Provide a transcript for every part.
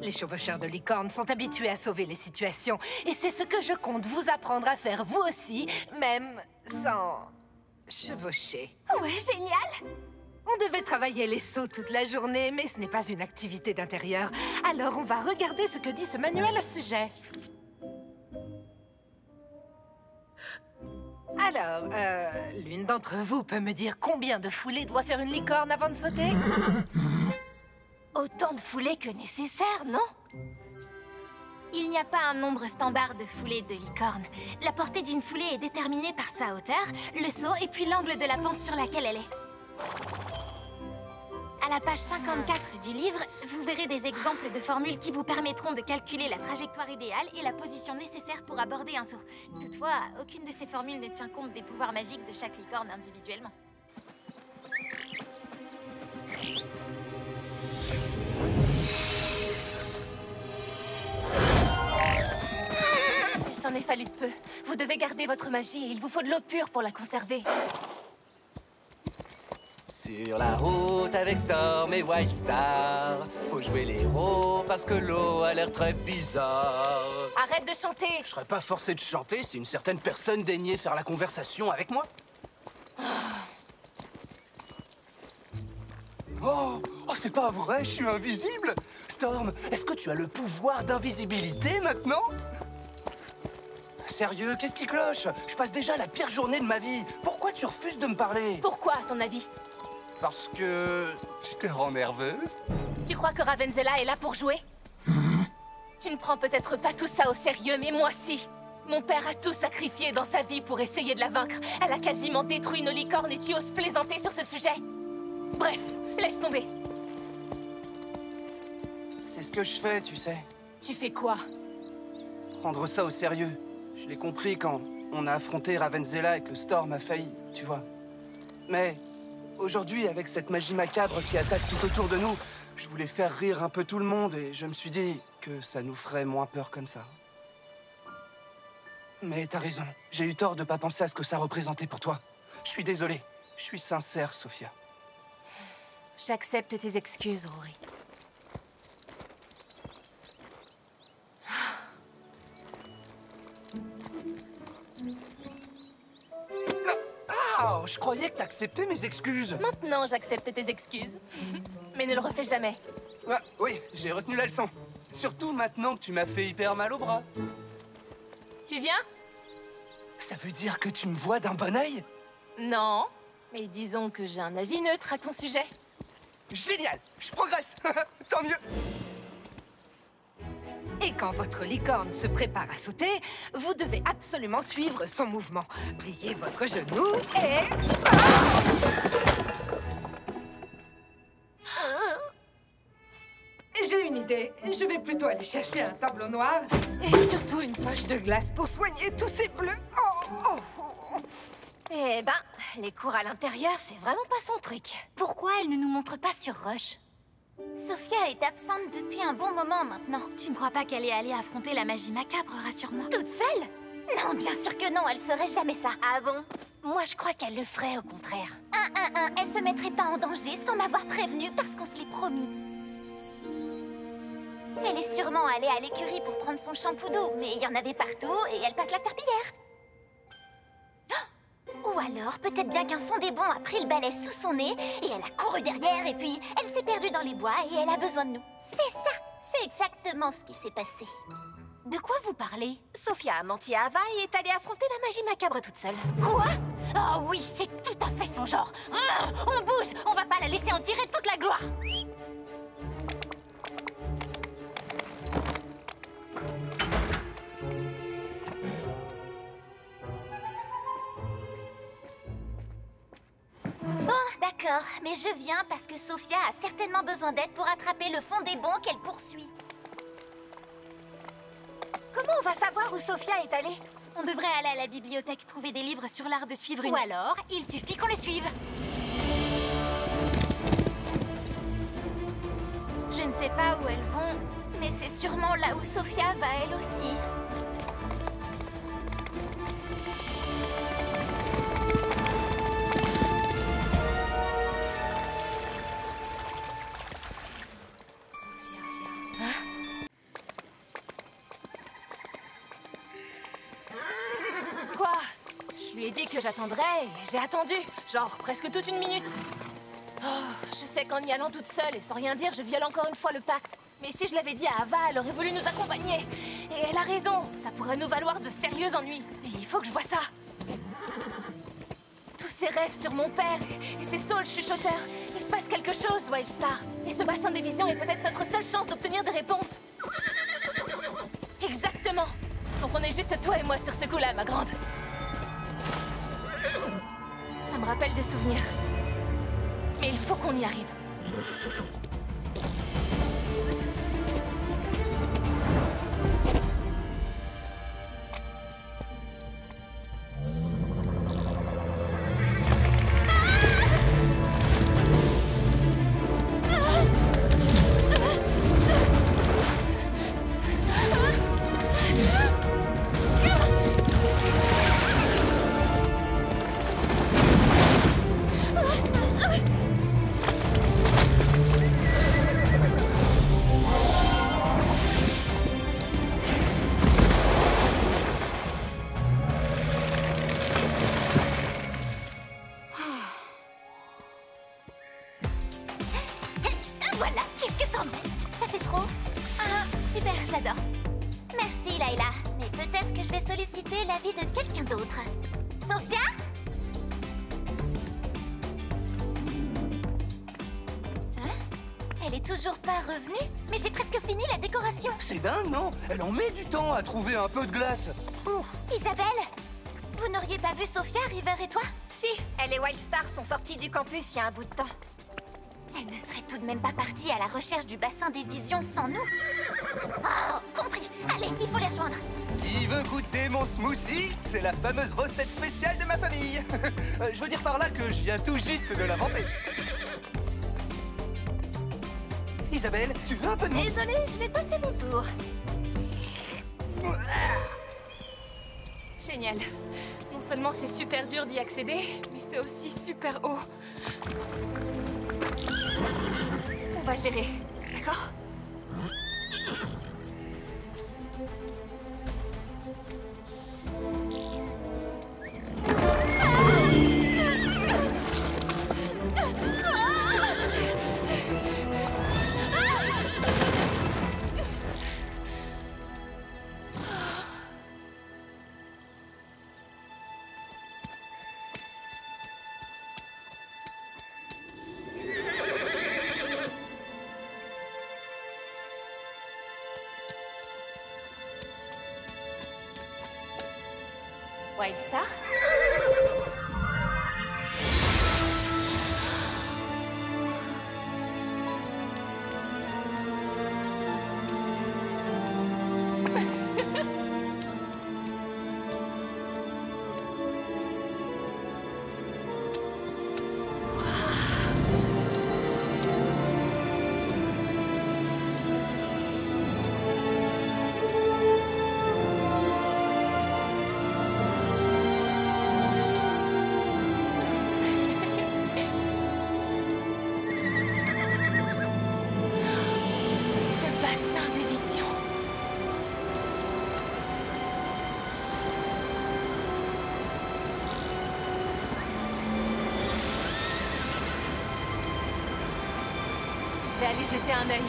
Les chevaucheurs de licorne sont habitués à sauver les situations. Et c'est ce que je compte vous apprendre à faire vous aussi, même sans chevaucher. Ouais, génial! On devait travailler les sauts toute la journée, mais ce n'est pas une activité d'intérieur. Alors on va regarder ce que dit ce manuel à ce sujet. Alors, l'une d'entre vous peut me dire combien de foulées doit faire une licorne avant de sauter? Autant de foulées que nécessaire, non? Il n'y a pas un nombre standard de foulées de licorne. La portée d'une foulée est déterminée par sa hauteur, le saut et puis l'angle de la pente sur laquelle elle est. À la page 54 du livre, vous verrez des exemples de formules qui vous permettront de calculer la trajectoire idéale et la position nécessaire pour aborder un saut. Toutefois, aucune de ces formules ne tient compte des pouvoirs magiques de chaque licorne individuellement. Il s'en est fallu de peu. Vous devez garder votre magie et il vous faut de l'eau pure pour la conserver. Sur la route avec Storm et White Star, faut jouer les héros parce que l'eau a l'air très bizarre. Arrête de chanter! Je serais pas forcé de chanter si une certaine personne daignait faire la conversation avec moi. Oh, c'est pas vrai, je suis invisible. Storm, est-ce que tu as le pouvoir d'invisibilité maintenant? Sérieux, qu'est-ce qui cloche? Je passe déjà la pire journée de ma vie. Pourquoi tu refuses de me parler? Pourquoi, à ton avis? Parce que je te rends nerveuse. Tu crois que Ravenzela est là pour jouer? Tu ne prends peut-être pas tout ça au sérieux, mais moi si. Mon père a tout sacrifié dans sa vie pour essayer de la vaincre. Elle a quasiment détruit nos licornes et tu oses plaisanter sur ce sujet. Bref, laisse tomber. C'est ce que je fais, tu sais. Tu fais quoi? Prendre ça au sérieux. Je l'ai compris quand on a affronté Ravenzela et que Storm a failli, tu vois. Mais aujourd'hui, avec cette magie macabre qui attaque tout autour de nous, je voulais faire rire un peu tout le monde et je me suis dit que ça nous ferait moins peur comme ça. Mais t'as raison, j'ai eu tort de pas penser à ce que ça représentait pour toi. Je suis désolé, je suis sincère, Sophia. J'accepte tes excuses, Rory. Ah, je croyais que t'acceptais mes excuses. Maintenant, j'accepte tes excuses. Mais ne le refais jamais. Ah, oui, j'ai retenu la leçon. Surtout maintenant que tu m'as fait hyper mal au bras. Tu viens? Ça veut dire que tu me vois d'un bon œil? Non, mais disons que j'ai un avis neutre à ton sujet. Génial, je progresse. Tant mieux. Et quand votre licorne se prépare à sauter, vous devez absolument suivre son mouvement. Pliez votre genou et... J'ai une idée. Je vais plutôt aller chercher un tableau noir et surtout une poche de glace pour soigner tous ces bleus. Eh ben, les cours à l'intérieur, c'est vraiment pas son truc. Pourquoi elle ne nous montre pas sur Rush? Sophia est absente depuis un bon moment maintenant. Tu ne crois pas qu'elle est allée affronter la magie macabre, rassure-moi? Toute seule? Non, bien sûr que non, elle ferait jamais ça. Ah bon? Moi, je crois qu'elle le ferait au contraire. Elle se mettrait pas en danger sans m'avoir prévenue parce qu'on se l'est promis. Elle est sûrement allée à l'écurie pour prendre son shampoo d'eau, mais il y en avait partout et elle passe la serpillière. Ou alors, peut-être bien qu'un fondé-bon a pris le balai sous son nez et elle a couru derrière et puis elle s'est perdue dans les bois et elle a besoin de nous. C'est ça! C'est exactement ce qui s'est passé. De quoi vous parlez? Sophia a menti à Ava et est allée affronter la magie macabre toute seule. Quoi? Oh oui, c'est tout à fait son genre. On bouge! On va pas la laisser en tirer toute la gloire! Bon, d'accord, mais je viens parce que Sophia a certainement besoin d'aide pour attraper le fondé-bon qu'elle poursuit. Comment on va savoir où Sophia est allée? On devrait aller à la bibliothèque trouver des livres sur l'art de suivre une... Ou alors, il suffit qu'on les suive. Je ne sais pas où elles vont, mais c'est sûrement là où Sophia va elle aussi. lui ai dit que j'attendrais et j'ai attendu, genre presque toute une minute. Oh, je sais qu'en y allant toute seule et sans rien dire, je viole encore une fois le pacte. Mais si je l'avais dit à Ava, elle aurait voulu nous accompagner. Et elle a raison, ça pourrait nous valoir de sérieux ennuis. Mais il faut que je vois ça. Tous ces rêves sur mon père et ces saules chuchoteurs. Il se passe quelque chose, Wildstar. Et ce bassin des visions est peut-être notre seule chance d'obtenir des réponses. Exactement. Donc on est juste toi et moi sur ce coup-là, ma grande. Ça me rappelle des souvenirs. Mais il faut qu'on y arrive. Voilà, qu'est-ce que t'en dis? Ça fait trop? Ah, super, j'adore. Merci, Layla. Mais peut-être que je vais solliciter l'avis de quelqu'un d'autre. Sophia? Hein? Elle est toujours pas revenue? Mais j'ai presque fini la décoration. C'est dingue, non? Elle en met du temps à trouver un peu de glace. Isabelle? Vous n'auriez pas vu Sophia, River et toi? Si, elle et Wildstar sont sortis du campus il y a un bout de temps. Elle ne serait tout de même pas partie à la recherche du bassin des visions sans nous. Oh, compris. Allez, il faut les rejoindre. Qui veut goûter mon smoothie? C'est la fameuse recette spéciale de ma famille. Je veux dire par là que je viens tout juste de l'inventer. Isabelle, tu veux un peu de mon... Désolée, je vais passer mon tour. Génial. Non seulement c'est super dur d'y accéder, mais c'est aussi super haut. On va gérer, d'accord? Wildstar? Je vais aller jeter un œil.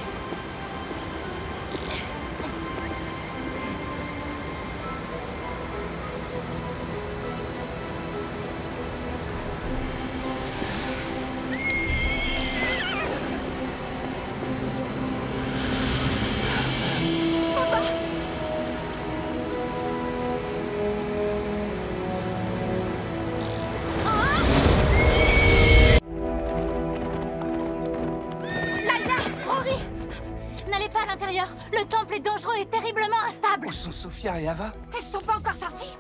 Le temple est dangereux et terriblement instable. Où sont Sophia et Ava? Elles sont pas encore sorties.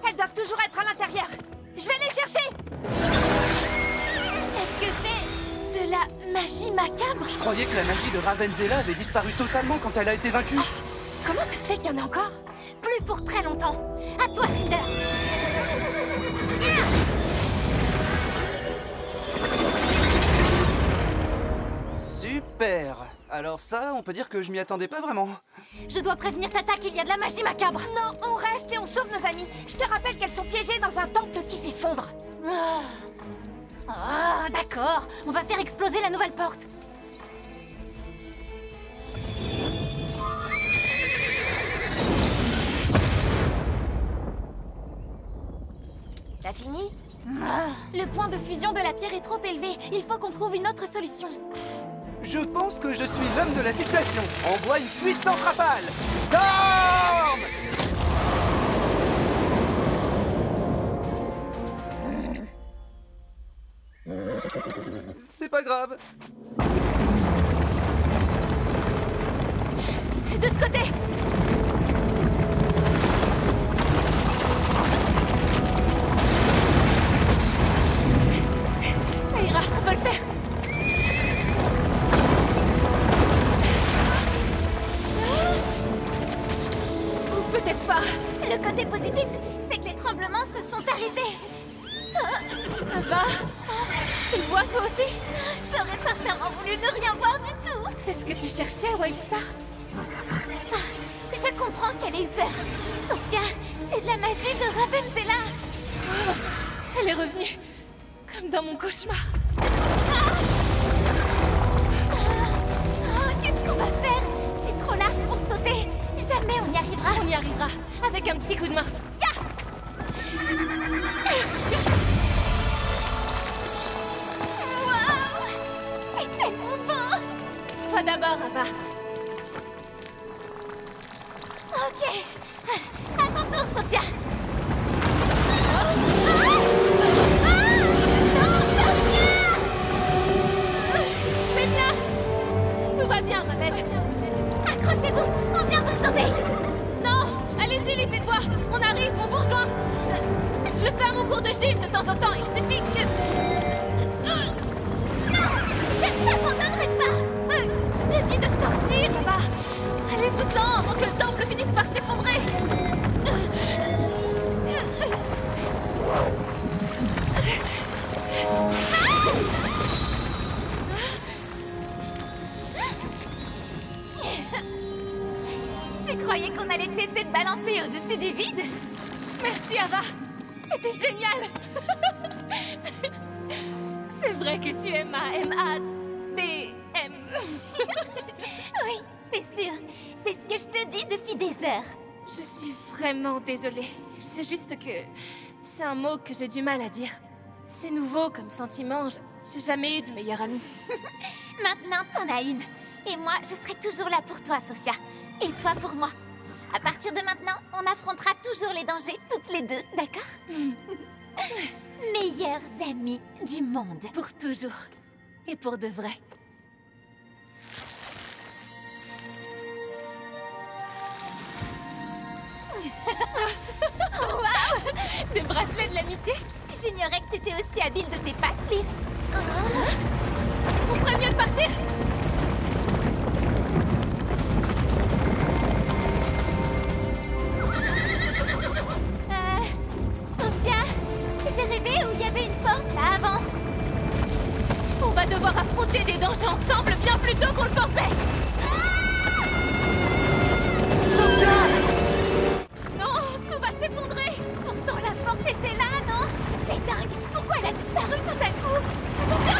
Elles doivent toujours être à l'intérieur. Je vais les chercher. Est-ce que c'est de la magie macabre? Je croyais que la magie de Ravenzela avait disparu totalement quand elle a été vaincue. Comment ça se fait qu'il y en a encore? Plus pour très longtemps. À toi, Cinder. Super. Alors ça, on peut dire que je m'y attendais pas vraiment. Je dois prévenir Tata qu'il y a de la magie macabre. Non, on reste et on sauve nos amis. Je te rappelle qu'elles sont piégées dans un temple qui s'effondre. Ah, d'accord. On va faire exploser la nouvelle porte. T'as fini? Le point de fusion de la pierre est trop élevé. Il faut qu'on trouve une autre solution. Je pense que je suis l'homme de la situation. Envoie une puissante rafale. Storm! C'est pas grave. De ce côté! Ça ira, on peut le faire. Ou peut-être pas. Le côté positif, c'est que les tremblements se sont arrêtés. Ava, tu le vois toi aussi? J'aurais sincèrement voulu ne rien voir du tout. C'est ce que tu cherchais, Wildstar? Je comprends qu'elle ait eu peur. Sophia, c'est de la magie de Ravenzela. Elle est revenue. Comme dans mon cauchemar. Qu'est-ce qu'on va faire? C'est trop large pour sauter. Jamais on y arrivera. On y arrivera, avec un petit coup de main. Waouh! C'est tellement beau. Toi d'abord, Ava. Ok. À ton tour, Sophia. Non, Sophia! Je vais bien. Tout va bien, Ravel. Accrochez-vous, on vient vous sauver. Non, allez-y, les fais-toi. On arrive, on vous rejoint. Je le fais à mon cours de gym de temps en temps. Il suffit que Non, je ne t'abandonnerai pas. je te dis de sortir, Ava. Allez-vous-en avant que le temple finisse par s'effondrer. Tu croyais qu'on allait te laisser te balancer au-dessus du vide? Merci, Ava. C'était génial. C'est vrai que tu es ma M-A-D-M. Oui, c'est sûr. C'est ce que je te dis depuis des heures. Je suis vraiment désolée. C'est juste que c'est un mot que j'ai du mal à dire. C'est nouveau comme sentiment. J'ai jamais eu de meilleure amie. Maintenant, t'en as une. Et moi, je serai toujours là pour toi, Sophia. Et toi pour moi. À partir de maintenant, on affrontera toujours les dangers toutes les deux, d'accord? Meilleures amies du monde. Pour toujours. Et pour de vrai. Waouh! Des bracelets de l'amitié? J'ignorais que t'étais aussi habile de tes pattes, Liv. On ferait mieux de partir. Sophia, j'ai rêvé où il y avait une porte là avant. On va devoir affronter des dangers ensemble bien plus tôt qu'on le pensait. Sophia! Non, tout va s'effondrer. Pourtant la porte était là, non? C'est dingue. Pourquoi elle a disparu tout à coup? Attention!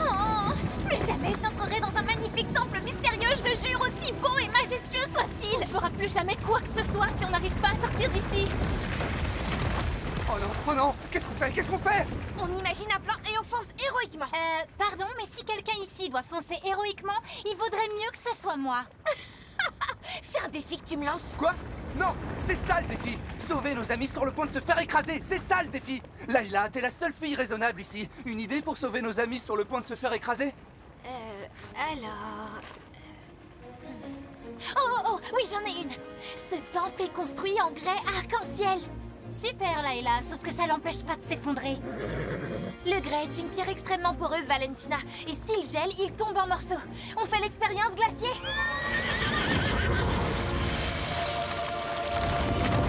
Oh, plus jamais je n'entrerai dans un magnifique temple mystérieux, je le jure, aussi beau et majestueux On soit-il. ne fera plus jamais quoi que ce soit si on n'arrive pas à sortir d'ici. Oh non, qu'est-ce qu'on fait? Qu'est-ce qu'on fait? On imagine un plan et on fonce héroïquement. Pardon, mais si quelqu'un ici doit foncer héroïquement, il vaudrait mieux que ce soit moi. C'est un défi que tu me lances. Quoi? Non, c'est ça le défi. Sauver nos amis sur le point de se faire écraser, c'est ça le défi. Layla, t'es la seule fille raisonnable ici. Une idée pour sauver nos amis sur le point de se faire écraser? Alors... Oh, oui, j'en ai une. Ce temple est construit en grès arc-en-ciel. Super, Layla, sauf que ça l'empêche pas de s'effondrer. Le grès est une pierre extrêmement poreuse, Valentina. Et s'il gèle, il tombe en morceaux. On fait l'expérience glacier?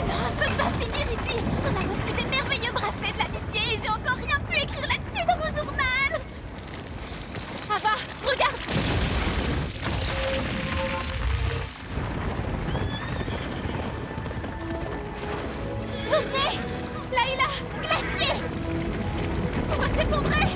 Non, je peux pas finir ici. On a reçu des merveilleux bracelets de l'amitié et j'ai encore rien pu écrire là-dessus dans mon journal. Ava, regarde! Revenez! Layla! Glacier! Tout va s'effondrer!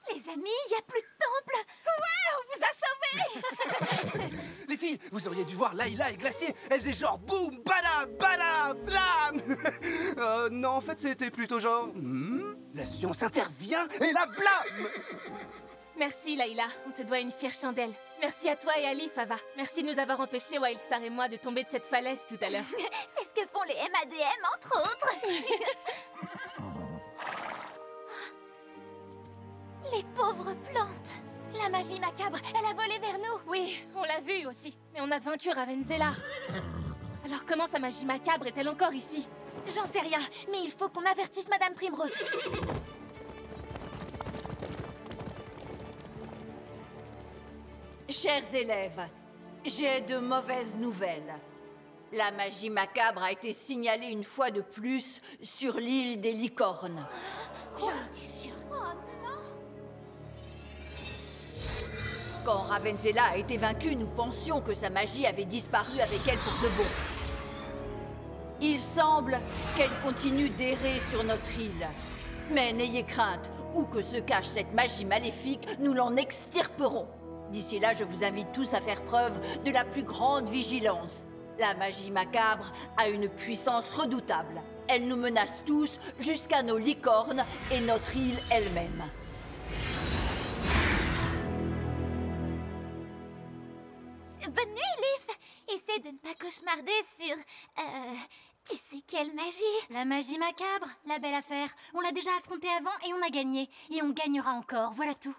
Les amis, il n'y a plus de temple! Ouais, on vous a sauvés! Les filles, vous auriez dû voir Layla et Glacier. Elles faisaient genre boum, bada, bada, blam. Non, en fait, c'était plutôt genre... la science intervient et la blâme. Merci, Layla. On te doit une fière chandelle. Merci à toi et à Leaf, Ava. Merci de nous avoir empêchés, Wildstar et moi, de tomber de cette falaise tout à l'heure. C'est ce que font les MADM, entre autres! Les pauvres plantes! La magie macabre, elle a volé vers nous! Oui, on l'a vu aussi. Mais on a vaincu Ravenzela. Alors comment sa magie macabre est-elle encore ici? J'en sais rien, mais il faut qu'on avertisse Madame Primrose. Chers élèves, j'ai de mauvaises nouvelles. La magie macabre a été signalée une fois de plus sur l'île des licornes. J'en étais sûre. Oh non! Quand Ravenzela a été vaincue, nous pensions que sa magie avait disparu avec elle pour de bon. Il semble qu'elle continue d'errer sur notre île. Mais n'ayez crainte, où que se cache cette magie maléfique, nous l'en extirperons. D'ici là, je vous invite tous à faire preuve de la plus grande vigilance. La magie macabre a une puissance redoutable. Elle nous menace tous jusqu'à nos licornes et notre île elle-même. Bonne nuit, Leaf! Essaie de ne pas cauchemarder sur... tu sais quelle magie? La magie macabre, la belle affaire. On l'a déjà affrontée avant et on a gagné. Et on gagnera encore, voilà tout.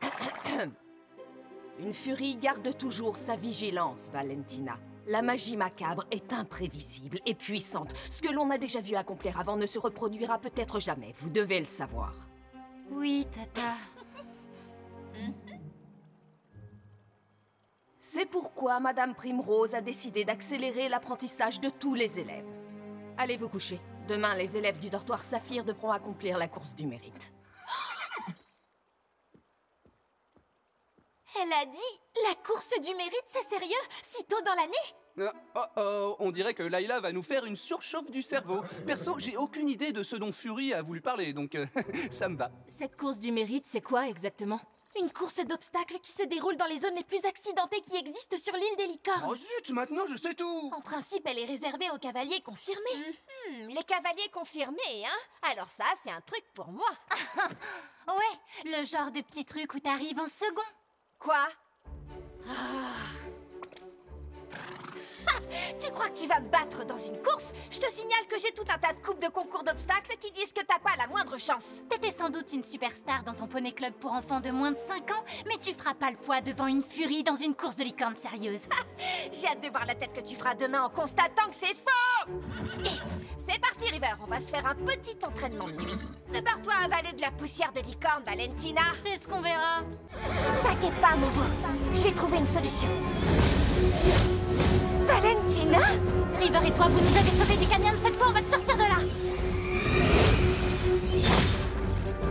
Une furie garde toujours sa vigilance, Valentina. La magie macabre est imprévisible et puissante. Ce que l'on a déjà vu accomplir avant ne se reproduira peut-être jamais. Vous devez le savoir. Oui, Tata. C'est pourquoi Madame Primrose a décidé d'accélérer l'apprentissage de tous les élèves. Allez vous coucher. Demain, les élèves du dortoir Saphir devront accomplir la course du mérite. Elle a dit la course du mérite, c'est sérieux? Si tôt dans l'année? On dirait que Layla va nous faire une surchauffe du cerveau. Perso, j'ai aucune idée de ce dont Fury a voulu parler, donc ça me va. Cette course du mérite, c'est quoi exactement? Une course d'obstacles qui se déroule dans les zones les plus accidentées qui existent sur l'île des licornes. Oh zut, maintenant je sais tout. En principe, elle est réservée aux cavaliers confirmés. Les cavaliers confirmés, hein? Alors ça, c'est un truc pour moi. Ouais, le genre de petit truc où t'arrives en second. Quoi? Tu crois que tu vas me battre dans une course? Je te signale que j'ai tout un tas de coupes de concours d'obstacles qui disent que t'as pas la moindre chance. T'étais sans doute une superstar dans ton poney club pour enfants de moins de 5 ans, mais tu feras pas le poids devant une furie dans une course de licorne sérieuse. J'ai hâte de voir la tête que tu feras demain en constatant que c'est faux. Et c'est parti, River, on va se faire un petit entraînement de nuit. Prépare-toi à avaler de la poussière de licorne, Valentina. C'est ce qu'on verra. T'inquiète pas, mon beau, je vais trouver une solution. Valentina? River et toi, vous nous avez sauvés des canyons, cette fois on va te sortir de là.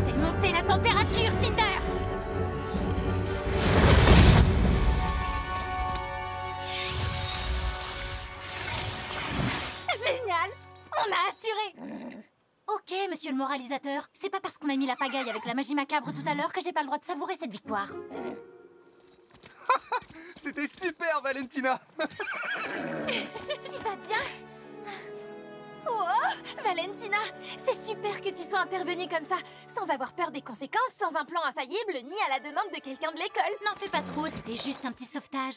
Fais monter la température, Cinder. Génial! On a assuré. Ok, monsieur le moralisateur, c'est pas parce qu'on a mis la pagaille avec la magie macabre tout à l'heure que j'ai pas le droit de savourer cette victoire. C'était super, Valentina. Tu vas bien? Oh, Valentina, c'est super que tu sois intervenue comme ça, sans avoir peur des conséquences, sans un plan infaillible, ni à la demande de quelqu'un de l'école. N'en fais pas trop, c'était juste un petit sauvetage.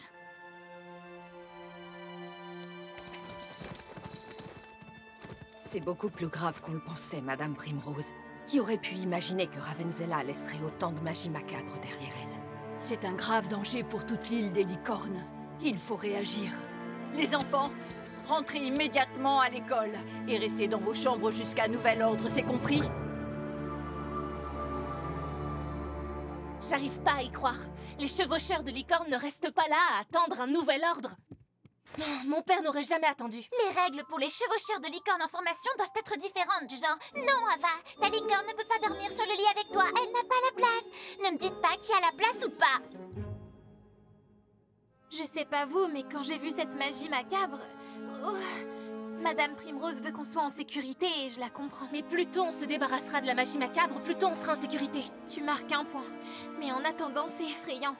C'est beaucoup plus grave qu'on le pensait, Madame Primrose. Qui aurait pu imaginer que Ravenzela laisserait autant de magie macabre derrière elle? C'est un grave danger pour toute l'île des licornes. Il faut réagir. Les enfants, rentrez immédiatement à l'école et restez dans vos chambres jusqu'à nouvel ordre, c'est compris? J'arrive pas à y croire. Les chevaucheurs de licorne ne restent pas là à attendre un nouvel ordre. Non, mon père n'aurait jamais attendu. Les règles pour les chevaucheurs de licorne en formation doivent être différentes, du genre « Non, Ava, ta licorne ne peut pas dormir sur le lit avec toi, elle n'a pas la place. Ne me dites pas qui a la place ou pas. » Je sais pas vous, mais quand j'ai vu cette magie macabre... oh, Madame Primrose veut qu'on soit en sécurité et je la comprends. Mais plus tôt on se débarrassera de la magie macabre, plus tôt on sera en sécurité. Tu marques un point. Mais en attendant, c'est effrayant.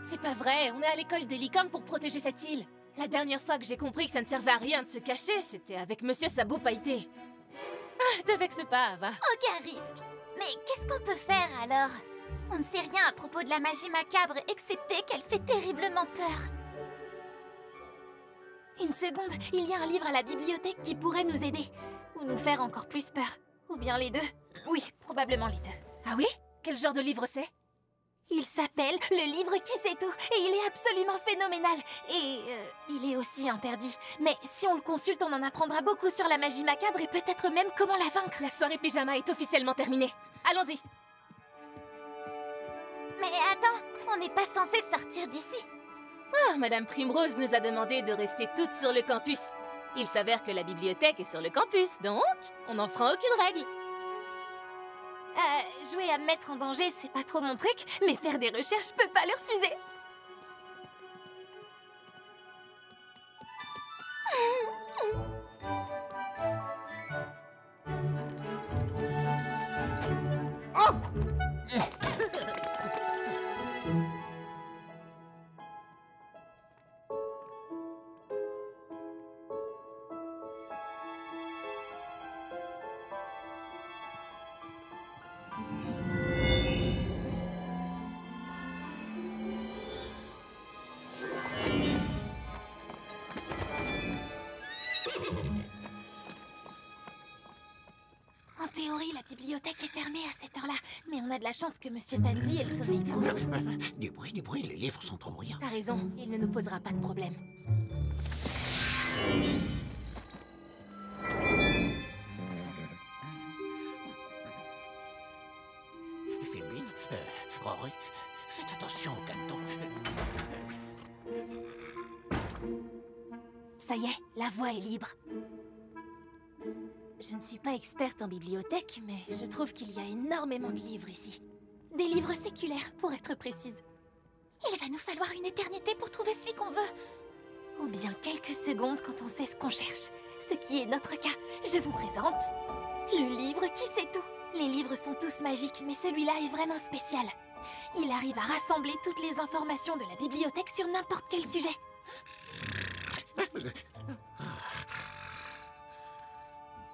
C'est pas vrai, on est à l'école des licornes pour protéger cette île. La dernière fois que j'ai compris que ça ne servait à rien de se cacher, c'était avec Monsieur Sabot Pailleté. Ah, te vexe pas, Ava. Aucun risque. Mais qu'est-ce qu'on peut faire alors? On ne sait rien à propos de la magie macabre, excepté qu'elle fait terriblement peur. Une seconde, il y a un livre à la bibliothèque qui pourrait nous aider. Ou nous faire encore plus peur. Ou bien les deux. Oui, probablement les deux. Ah oui? Quel genre de livre c'est? Il s'appelle Le Livre qui sait tout, et il est absolument phénoménal. Et il est aussi interdit. Mais si on le consulte, on en apprendra beaucoup sur la magie macabre et peut-être même comment la vaincre. La soirée pyjama est officiellement terminée. Allons-y. Mais attends, on n'est pas censé sortir d'ici. Ah, Madame Primrose nous a demandé de rester toutes sur le campus. Il s'avère que la bibliothèque est sur le campus, donc on n'enfreint aucune règle. Jouer à me mettre en danger, c'est pas trop mon truc, mais faire des recherches, je peux pas le refuser. En théorie, la bibliothèque est fermée à cette heure-là, mais on a de la chance que Monsieur Tanzi ait le sommeil profond. Du bruit, les livres sont trop bruyants. T'as raison, il ne nous posera pas de problème. Philbin, Rory, faites attention au cadeton. Ça y est, la voie est libre. Je ne suis pas experte en bibliothèque, mais je trouve qu'il y a énormément de livres ici. Des livres séculaires, pour être précise. Il va nous falloir une éternité pour trouver celui qu'on veut. Ou bien quelques secondes quand on sait ce qu'on cherche. Ce qui est notre cas. Je vous présente le livre qui sait tout. Les livres sont tous magiques, mais celui-là est vraiment spécial. Il arrive à rassembler toutes les informations de la bibliothèque sur n'importe quel sujet.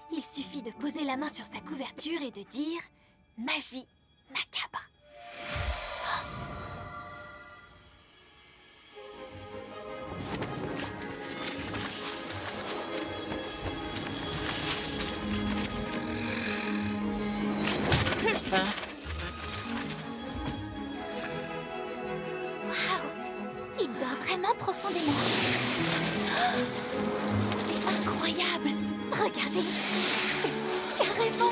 Il suffit de poser la main sur sa couverture et de dire « Magie macabre ». Waouh! Il dort vraiment profondément. C'est incroyable! Regardez! C'est carrément